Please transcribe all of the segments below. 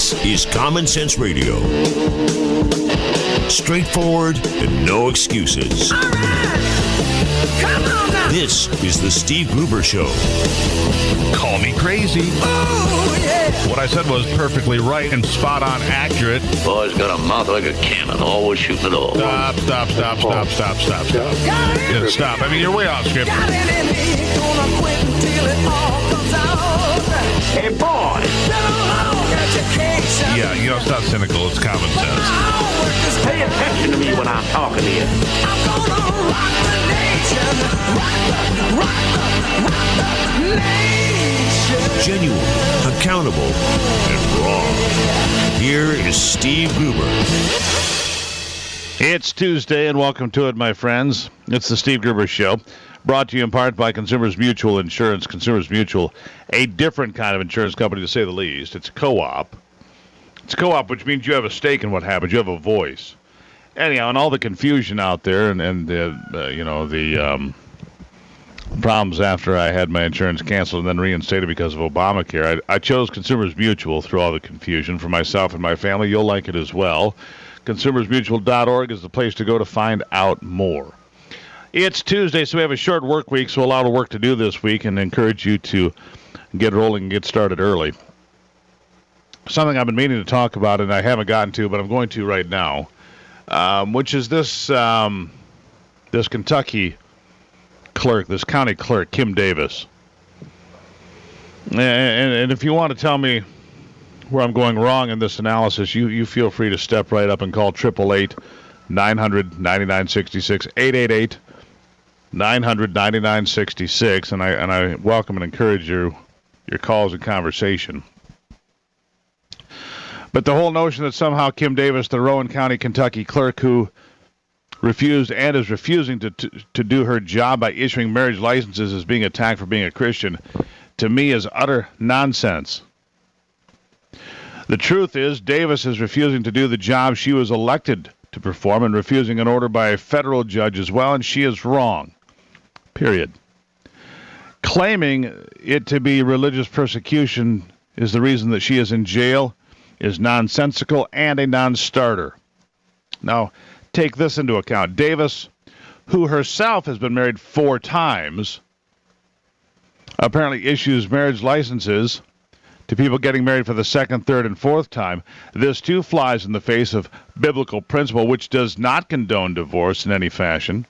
This is Common Sense Radio. Straightforward and no excuses. All right. Come on now. This is the Steve Gruber Show. Call me crazy. Oh, yeah. What I said was perfectly right and spot on accurate. Boy's got a mouth like a cannon, always shooting it all. Stop. Got it. Yeah, stop. I mean, you're way off script. Got it in me. Gonna quit until it all comes out. Hey, boy! Been a long education. Yeah, it's not cynical. It's common sense. Pay attention to me when I'm talking to you. I'm gonna rock the nation. Rock the nation. Genuine, accountable, and raw. Here is Steve Gruber. It's Tuesday, and welcome to it, my friends. It's the Steve Gruber Show, brought to you in part by Consumers Mutual Insurance. Consumers Mutual, a different kind of insurance company, to say the least. It's a co-op. It's a co-op, which means you have a stake in what happens. You have a voice. Anyhow, and all the confusion out there and the problems after I had my insurance canceled and then reinstated because of Obamacare, I chose Consumers Mutual through all the confusion for myself and my family. You'll like it as well. ConsumersMutual.org is the place to go to find out more. It's Tuesday, so we have a short work week, so a lot of work to do this week, and encourage you to get rolling and get started early. Something I've been meaning to talk about, and I haven't gotten to, but I'm going to right now, which is this Kentucky clerk, this county clerk, Kim Davis. And if you want to tell me where I'm going wrong in this analysis, you feel free to step right up and call 888-900-9966, 888-900-9966, and I welcome and encourage your calls and conversation. But the whole notion that somehow Kim Davis, the Rowan County, Kentucky clerk who refused and is refusing to do her job by issuing marriage licenses, is being attacked for being a Christian, to me is utter nonsense. The truth is, Davis is refusing to do the job she was elected to perform and refusing an order by a federal judge as well, and she is wrong. Period. Claiming it to be religious persecution is the reason that she is in jail is nonsensical and a non-starter. Now, take this into account. Davis, who herself has been married 4 times, apparently issues marriage licenses to people getting married for the 2nd, 3rd, and 4th time. This, too, flies in the face of biblical principle, which does not condone divorce in any fashion.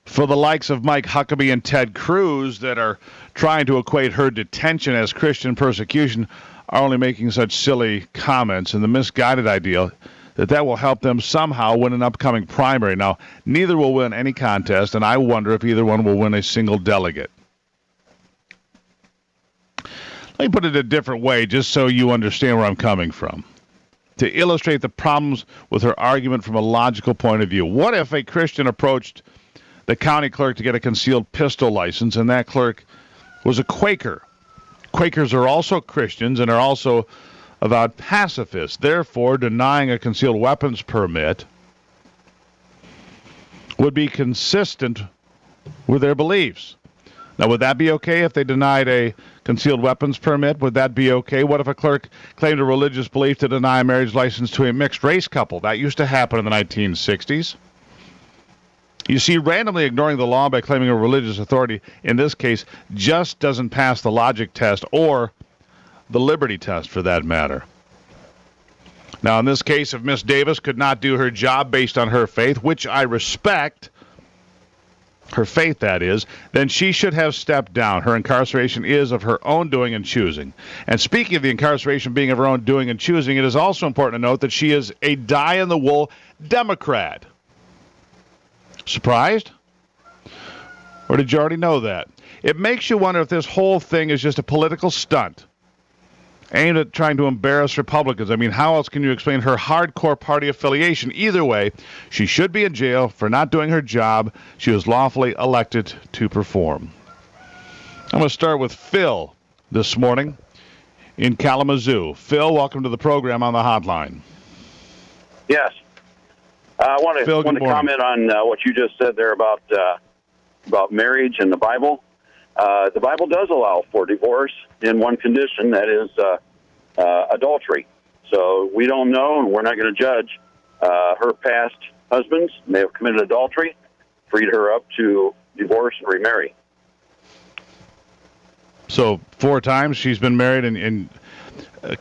For the likes of Mike Huckabee and Ted Cruz that are trying to equate her detention as Christian persecution are only making such silly comments, and the misguided idea that will help them somehow win an upcoming primary. Now, neither will win any contest, and I wonder if either one will win a single delegate. Let me put it a different way, just so you understand where I'm coming from. To illustrate the problems with her argument from a logical point of view, what if a Christian approached the county clerk to get a concealed pistol license, and that clerk was a Quaker? Quakers are also Christians and are also avowed pacifists. Therefore, denying a concealed weapons permit would be consistent with their beliefs. Now, would that be okay if they denied a concealed weapons permit? Would that be okay? What if a clerk claimed a religious belief to deny a marriage license to a mixed-race couple? That used to happen in the 1960s. You see, randomly ignoring the law by claiming a religious authority, in this case, just doesn't pass the logic test or the liberty test, for that matter. Now, in this case, if Miss Davis could not do her job based on her faith, which I respect, her faith, that is, then she should have stepped down. Her incarceration is of her own doing and choosing. And speaking of the incarceration being of her own doing and choosing, it is also important to note that she is a die-in-the-wool Democrat. Surprised? Or did you already know that? It makes you wonder if this whole thing is just a political stunt aimed at trying to embarrass Republicans. I mean, how else can you explain her hardcore party affiliation? Either way, she should be in jail for not doing her job she was lawfully elected to perform. I'm going to start with Phil this morning in Kalamazoo. Phil, welcome to the program on the hotline. Yes. I want to comment on what you just said there about marriage and the Bible. The Bible does allow for divorce in one condition, that is adultery. So we don't know, and we're not going to judge her past husbands. May have committed adultery, freed her up to divorce and remarry. So 4 times she's been married, and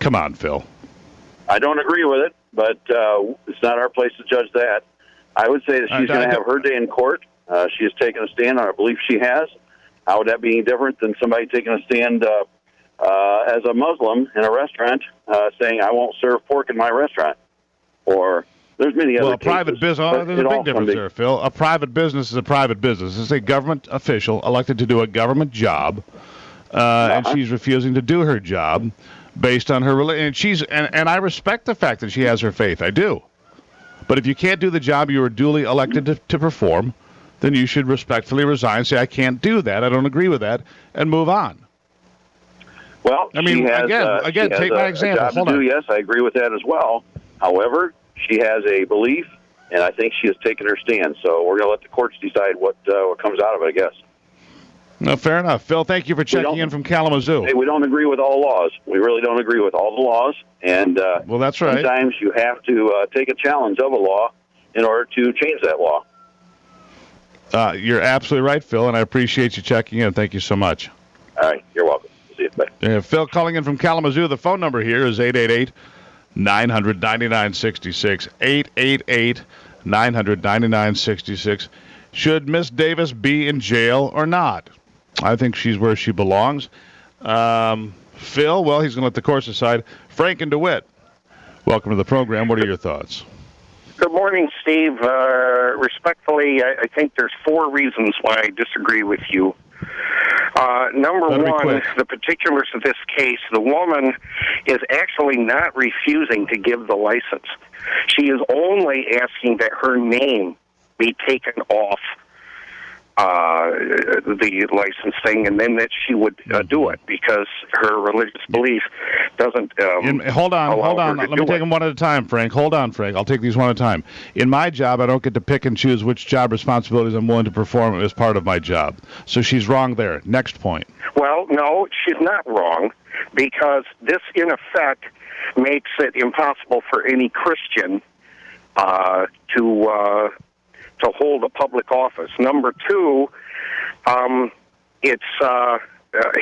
come on, Phil. I don't agree with it, but it's not our place to judge that. I would say that she's going to have her day in court. She has taken a stand on a belief she has. How would that be any different than somebody taking a stand as a Muslim in a restaurant saying, I won't serve pork in my restaurant? Or there's many other cases. Well, a private business, there's a big difference there, Phil. A private business is a private business. It's a government official elected to do a government job, and she's refusing to do her job based on her religion. And I respect the fact that she has her faith. I do. But if you can't do the job you were duly elected to perform, then you should respectfully resign, say, I can't do that, I don't agree with that, and move on. Well, I mean, again, take my example. Hold on. Yes, I agree with that as well. However, she has a belief, and I think she has taken her stand. So we're going to let the courts decide what comes out of it, I guess. No, fair enough. Phil, thank you for checking in from Kalamazoo. Hey, we don't agree with all laws. We really don't agree with all the laws. And well, that's right. Sometimes you have to take a challenge of a law in order to change that law. You're absolutely right, Phil, and I appreciate you checking in. Thank you so much. All right. You're welcome. See you. Bye. Phil calling in from Kalamazoo. The phone number here is 888-900-9966. 888-900-9966. Should Miss Davis be in jail or not? I think she's where she belongs. Phil, well, he's going to let the courts decide. Frank and DeWitt, welcome to the program. What are your thoughts? Good morning, Steve. Respectfully, I think there's 4 reasons why I disagree with you. Number one, the particulars of this case, the woman is actually not refusing to give the license. She is only asking that her name be taken off the license thing, and then that she would do it because her religious belief doesn't hold on. Let me take them one at a time, Frank. Hold on, Frank. I'll take these one at a time. In my job, I don't get to pick and choose which job responsibilities I'm willing to perform as part of my job. So she's wrong there. Next point. Well, no, she's not wrong, because this, in effect, makes it impossible for any Christian to hold a public office. Number 2, it's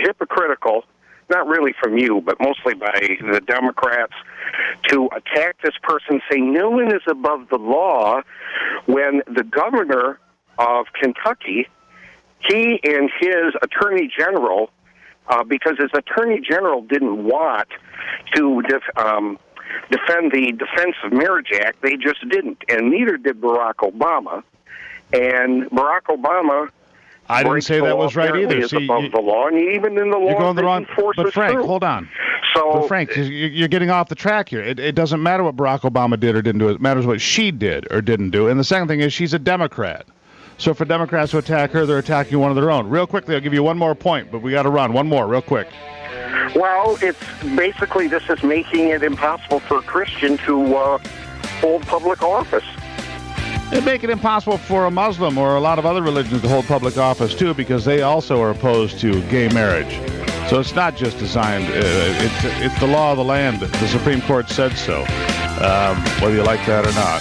hypocritical, not really from you, but mostly by the Democrats, to attack this person, saying no one is above the law, when the governor of Kentucky, he and his attorney general, because his attorney general didn't want to defend the Defense of Marriage Act, they just didn't, and neither did Barack Obama. And Barack Obama, I didn't say that was right either. Is above the law, and even in the law, you're going the wrong. But Frank, through. Hold on. But Frank, you're getting off the track here. It doesn't matter what Barack Obama did or didn't do. It matters what she did or didn't do. And the second thing is, she's a Democrat. So for Democrats to attack her, they're attacking one of their own. Real quickly, I'll give you one more point, but we got to run. One more, real quick. Well, it's basically, this is making it impossible for a Christian to hold public office. It'd make it impossible for a Muslim or a lot of other religions to hold public office, too, because they also are opposed to gay marriage. So it's not just designed, it's the law of the land. The Supreme Court said so, whether you like that or not.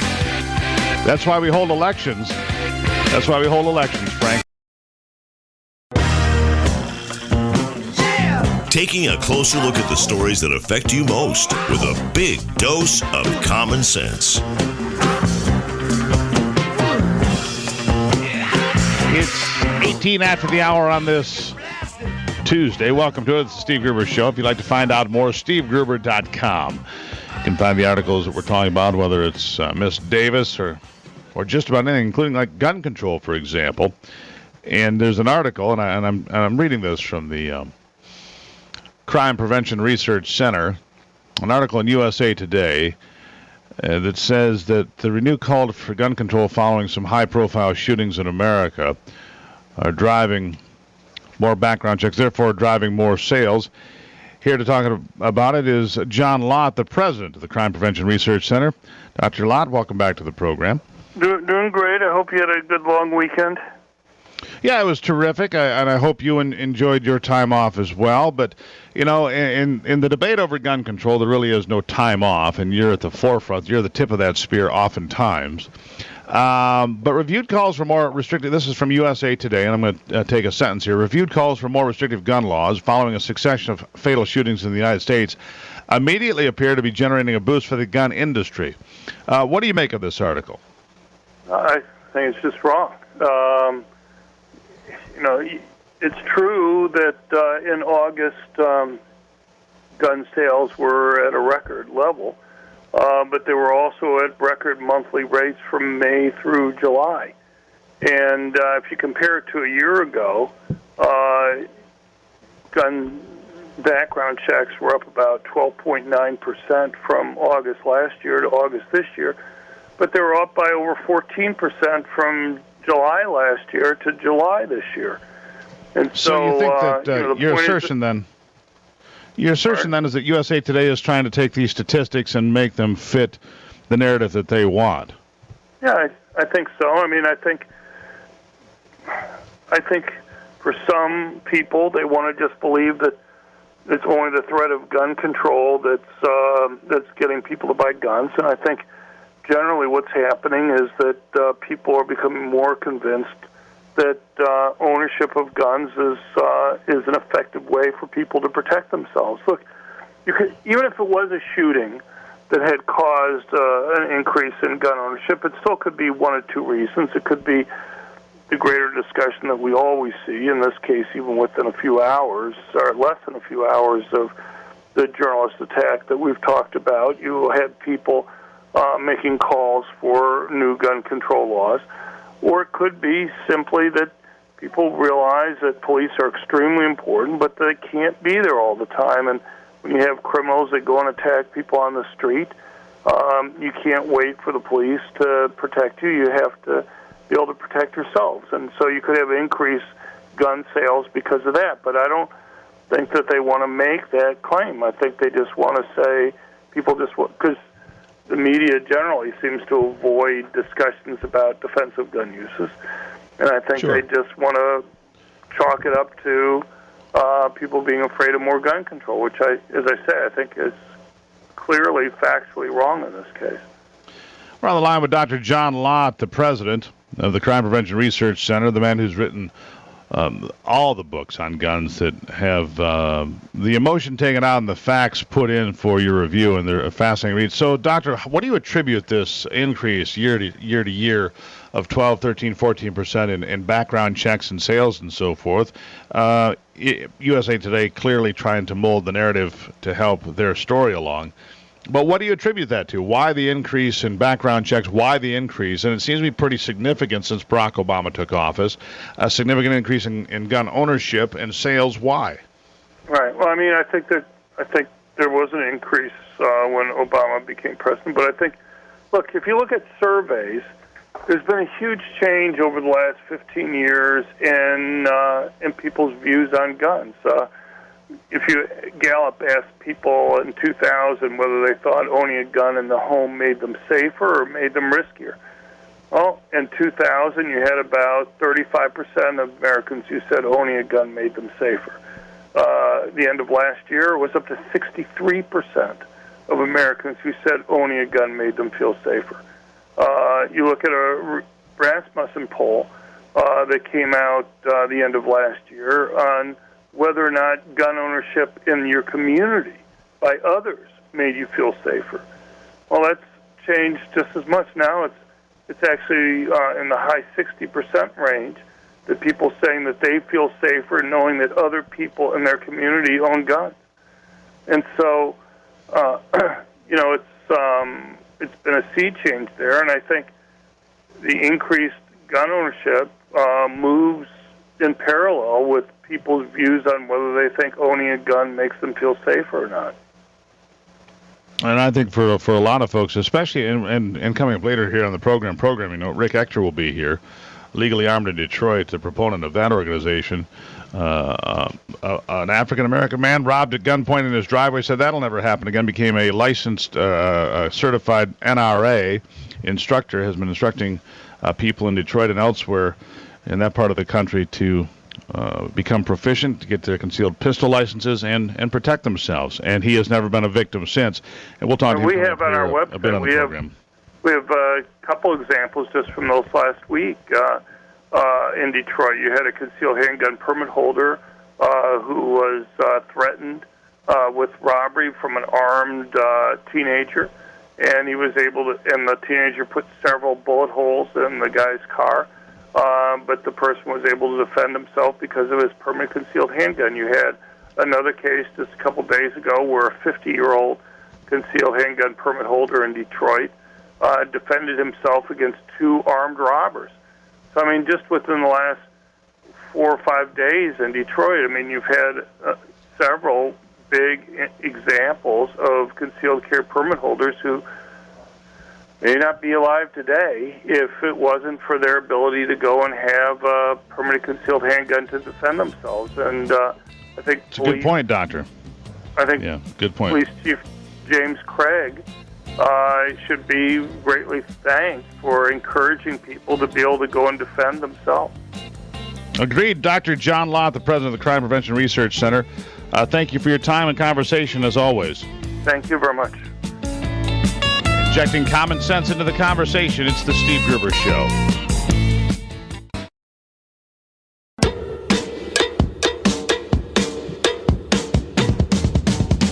That's why we hold elections. That's why we hold elections, Frank. Taking a closer look at the stories that affect you most with a big dose of common sense. It's 18 after the hour on this Tuesday. Welcome to it. It's the Steve Gruber Show. If you'd like to find out more, stevegruber.com. You can find the articles that we're talking about, whether it's Miss Davis or just about anything, including like gun control, for example. And there's an article, and I'm reading this from the Crime Prevention Research Center, an article in USA Today that says that the renewed call for gun control following some high-profile shootings in America are driving more background checks, therefore driving more sales. Here to talk about it is John Lott, the president of the Crime Prevention Research Center. Dr. Lott, welcome back to the program. Doing great. I hope you had a good long weekend. Yeah, it was terrific, and I hope you enjoyed your time off as well. But, in the debate over gun control, there really is no time off, and you're at the forefront. You're the tip of that spear oftentimes. But reviewed calls for more restrictive, this is from USA Today, and I'm going to take a sentence here. Reviewed calls for more restrictive gun laws following a succession of fatal shootings in the United States immediately appear to be generating a boost for the gun industry. What do you make of this article? I think it's just wrong. It's true that in August gun sales were at a record level, but they were also at record monthly rates from May through July. And if you compare it to a year ago, gun background checks were up about 12.9% from August last year to August this year, but they were up by over 14% from July last year to July this year. And so you think that your assertion then is that USA Today is trying to take these statistics and make them fit the narrative that they want? Yeah, I think so. I mean, I think for some people they want to just believe that it's only the threat of gun control that's getting people to buy guns, and I think generally what's happening is that people are becoming more convinced that ownership of guns is an effective way for people to protect themselves. Look, even if it was a shooting that had caused an increase in gun ownership, it still could be one of two reasons. It could be the greater discussion that we always see, in this case even within a few hours, or less than a few hours of the journalist attack that we've talked about. You had people making calls for new gun control laws. Or it could be simply that people realize that police are extremely important, but they can't be there all the time. And when you have criminals that go and attack people on the street, you can't wait for the police to protect you. You have to be able to protect yourselves. And so you could have increased gun sales because of that. But I don't think that they want to make that claim. I think they just want to say people just want, because the media generally seems to avoid discussions about defensive gun uses, and I think they just want to chalk it up to people being afraid of more gun control, which, as I say, I think is clearly factually wrong in this case. We're on the line with Dr. John Lott, the president of the Crime Prevention Research Center, the man who's written all the books on guns that have the emotion taken out and the facts put in for your review, and they're a fascinating read. So, Doctor, what do you attribute this increase year to year of 12, 13, 14% in background checks and sales and so forth? USA Today clearly trying to mold the narrative to help their story along. But what do you attribute that to? Why the increase in background checks? Why the increase? And it seems to be pretty significant since Barack Obama took office. A significant increase in gun ownership and sales. Why? Right. Well, I mean, I think there was an increase when Obama became president. But I think, look, if you look at surveys, there's been a huge change over the last 15 years in people's views on guns. If you Gallup asked people in 2000 whether they thought owning a gun in the home made them safer or made them riskier. Well, in 2000, you had about 35% of Americans who said owning a gun made them safer. The end of last year, it was up to 63% of Americans who said owning a gun made them feel safer. You look at a Rasmussen poll that came out the end of last year on whether or not gun ownership in your community by others made you feel safer. Well, that's changed just as much now. It's actually in the high 60% range that people saying that they feel safer knowing that other people in their community own guns. And so, it's been a sea change there, and I think the increased gun ownership moves in parallel with people's views on whether they think owning a gun makes them feel safer or not. And I think for a lot of folks, especially and coming up later here on the program, Rick Ector will be here, Legally Armed in Detroit, the proponent of that organization. An African-American man robbed at gunpoint in his driveway, said that'll never happen again, became a licensed, certified NRA instructor, has been instructing people in Detroit and elsewhere in that part of the country to become proficient, to get their concealed pistol licenses, and protect themselves. And he has never been a victim since. And we'll talk to we him have on our website, a bit on the program. We have a couple examples just from those last week. In Detroit, you had a concealed handgun permit holder who was threatened with robbery from an armed teenager, and he was able to. And the teenager put several bullet holes in the guy's car, but the person was able to defend himself because of his permanent concealed handgun. You had another case just a couple days ago where a 50-year-old concealed handgun permit holder in Detroit defended himself against 2 armed robbers. So, I mean, just within the last 4 or 5 days in Detroit, I mean, you've had several big examples of concealed carry permit holders who may not be alive today if it wasn't for their ability to go and have a permanent concealed handgun to defend themselves. And I think it's a good point, Doctor. I think good point. Police Chief James Craig should be greatly thanked for encouraging people to be able to go and defend themselves. Agreed. Dr. John Lott, the president of the Crime Prevention Research Center. Thank you for your time and conversation, as always. Thank you very much. Injecting common sense into the conversation, it's the Steve Gruber Show.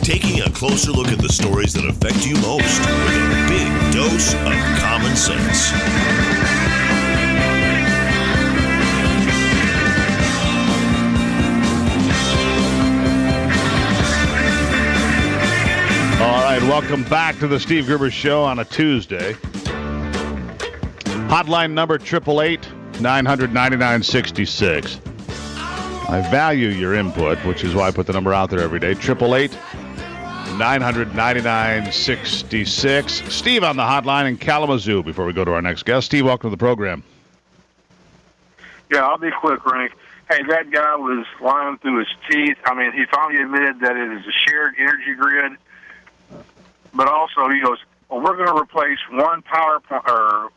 Taking a closer look at the stories that affect you most with a big dose of common sense. All right, welcome back to the Steve Gruber Show on a Tuesday. Hotline number 888-900-9966. I value your input, which is why I put the number out there every day. 888-900-9966. Steve on the hotline in Kalamazoo before we go to our next guest. Steve, welcome to the program. Yeah, I'll be quick, Rank. Hey, that guy was lying through his teeth. I mean, he finally admitted that it is a shared energy grid. But also, he goes, well, we're going to replace one power plant, or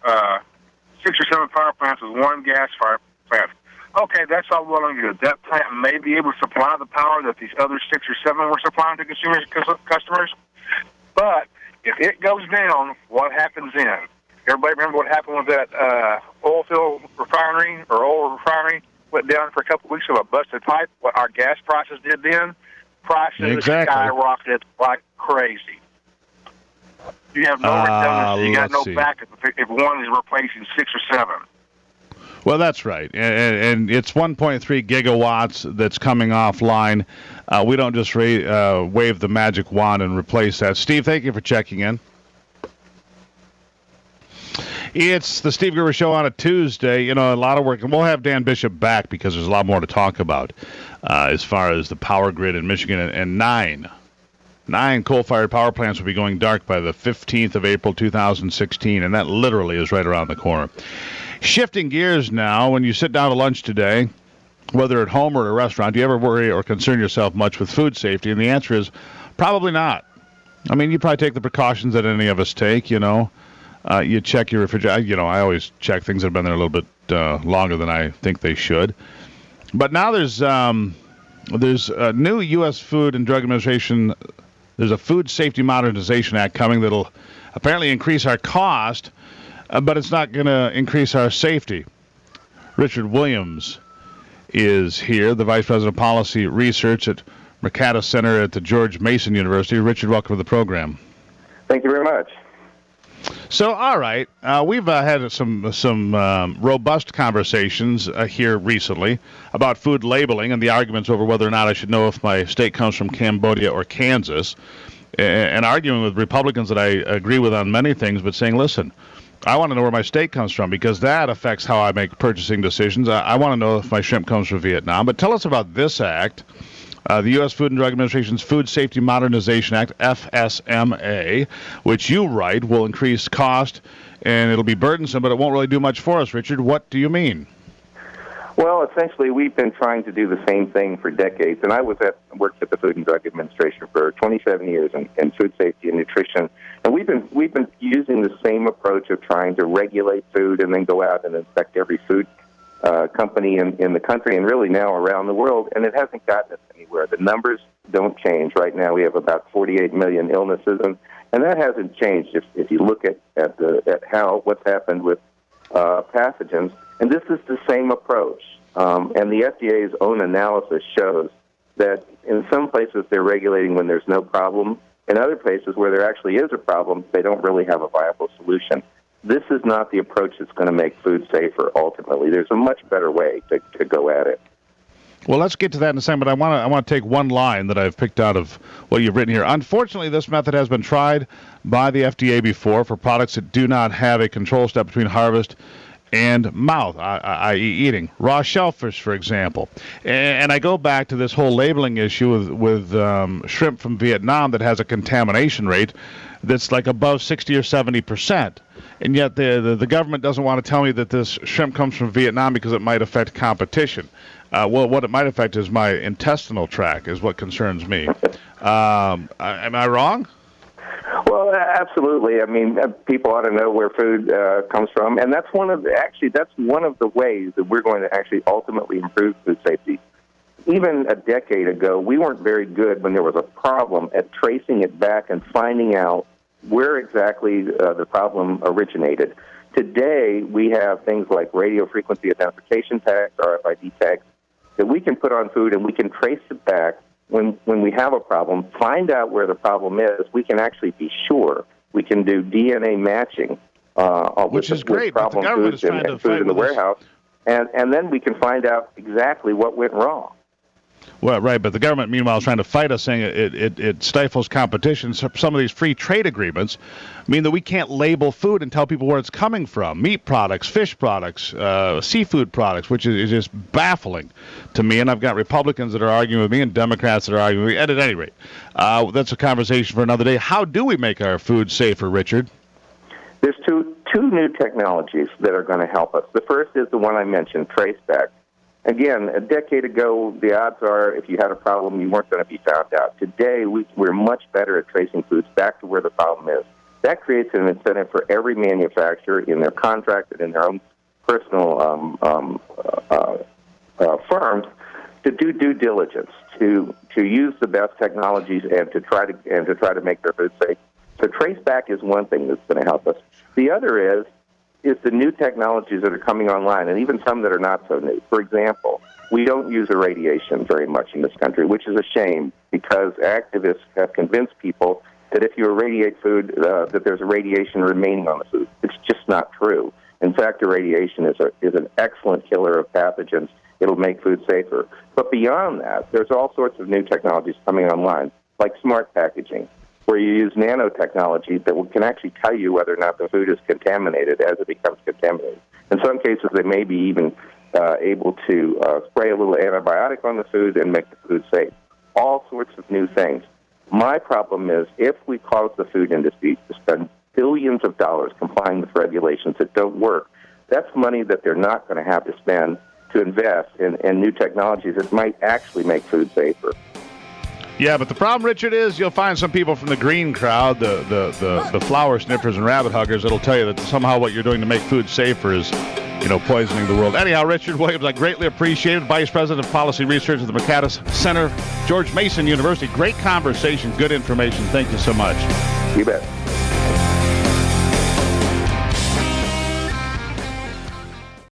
6 or 7 power plants with one gas fire plant. Okay, that's all well and good. That plant may be able to supply the power that these other 6 or 7 were supplying to customers. But if it goes down, what happens then? Everybody remember what happened with that oil field refinery or oil refinery? Went down for a couple of weeks of a busted pipe. What our gas prices did then? Prices skyrocketed like crazy. You have no redundancy. You got no backup if one is replacing 6 or 7. Well, that's right. And it's 1.3 gigawatts that's coming offline. We don't just wave the magic wand and replace that. Steve, thank you for checking in. It's the Steve Gruber Show on a Tuesday. You know, a lot of work. And we'll have Dan Bishop back because there's a lot more to talk about as far as the power grid in Michigan. And 9 coal-fired power plants will be going dark by the 15th of April, 2016, and that literally is right around the corner. Shifting gears now, when you sit down to lunch today, whether at home or at a restaurant, do you ever worry or concern yourself much with food safety? And the answer is probably not. I mean, you probably take the precautions that any of us take, you know. You check your refrigerator. You know, I always check things that have been there a little bit longer than I think they should. But now there's a new U.S. Food and Drug Administration. There's a Food Safety Modernization Act coming that'll apparently increase our cost, but it's not going to increase our safety. Richard Williams is here, the Vice President of Policy Research at Mercatus Center at the George Mason University. Richard, welcome to the program. Thank you very much. So, all right, we've had some robust conversations here recently about food labeling and the arguments over whether or not I should know if my steak comes from Cambodia or Kansas, and arguing with Republicans that I agree with on many things, but saying, listen, I want to know where my steak comes from because that affects how I make purchasing decisions. I want to know if my shrimp comes from Vietnam. But tell us about this act. The U.S. Food and Drug Administration's Food Safety Modernization Act, FSMA, which you write will increase cost and it'll be burdensome, but it won't really do much for us. Richard, what do you mean? Well, essentially, we've been trying to do the same thing for decades, and I worked at the Food and Drug Administration for 27 years in food safety and nutrition, and we've been using the same approach of trying to regulate food and then go out and inspect every food company in the country and really now around the world, and it hasn't gotten us anywhere. The numbers don't change. Right now we have about 48 million illnesses, and that hasn't changed if you look at what's happened with pathogens. And this is the same approach. And the FDA's own analysis shows that in some places they're regulating when there's no problem. In other places where there actually is a problem, they don't really have a viable solution. This is not the approach that's going to make food safer ultimately. There's a much better way to go at it. Well, let's get to that in a second, but I want to take one line that I've picked out of what you've written here. Unfortunately, this method has been tried by the FDA before for products that do not have a control step between harvest and mouth, i.e. eating. Raw shellfish, for example. And I go back to this whole labeling issue with shrimp from Vietnam that has a contamination rate that's like above 60 or 70%. And yet the government doesn't want to tell me that this shrimp comes from Vietnam because it might affect competition. Well, what it might affect is my intestinal tract is what concerns me. Am I wrong? Well, absolutely. I mean, people ought to know where food comes from, and that's one of the ways that we're going to actually ultimately improve food safety. Even a decade ago, we weren't very good when there was a problem at tracing it back and finding out where exactly the problem originated. Today, we have things like radio frequency identification tags, RFID tags, that we can put on food, and we can trace it back. When we have a problem, find out where the problem is. We can actually be sure. We can do DNA matching which is great, with problem foods and food in the warehouse, and then we can find out exactly what went wrong. Well, right, but the government, meanwhile, is trying to fight us, saying it stifles competition. So some of these free trade agreements mean that we can't label food and tell people where it's coming from. Meat products, fish products, seafood products, which is just baffling to me. And I've got Republicans that are arguing with me and Democrats that are arguing with me. And at any rate, that's a conversation for another day. How do we make our food safer, Richard? There's two new technologies that are going to help us. The first is the one I mentioned, traceback. Again, a decade ago, the odds are if you had a problem, you weren't going to be found out. Today, we're much better at tracing foods back to where the problem is. That creates an incentive for every manufacturer in their contract and in their own personal firms to do due diligence, to use the best technologies and to try to make their food safe. So traceback is one thing that's going to help us. The other is the new technologies that are coming online, and even some that are not so new. For example, we don't use irradiation very much in this country, which is a shame because activists have convinced people that if you irradiate food, that there's radiation remaining on the food. It's just not true. In fact, irradiation is an excellent killer of pathogens. It'll make food safer. But beyond that, there's all sorts of new technologies coming online, like smart packaging, where you use nanotechnology that can actually tell you whether or not the food is contaminated as it becomes contaminated. In some cases, they may be even able to spray a little antibiotic on the food and make the food safe. All sorts of new things. My problem is if we cause the food industry to spend billions of dollars complying with regulations that don't work, that's money that they're not going to have to spend to invest in new technologies that might actually make food safer. Yeah, but the problem, Richard, is you'll find some people from the green crowd, the flower sniffers and rabbit huggers, that'll tell you that somehow what you're doing to make food safer is, poisoning the world. Anyhow, Richard Williams, I greatly appreciate it. Vice President of Policy Research at the McCaddis Center, George Mason University. Great conversation, good information. Thank you so much. You bet.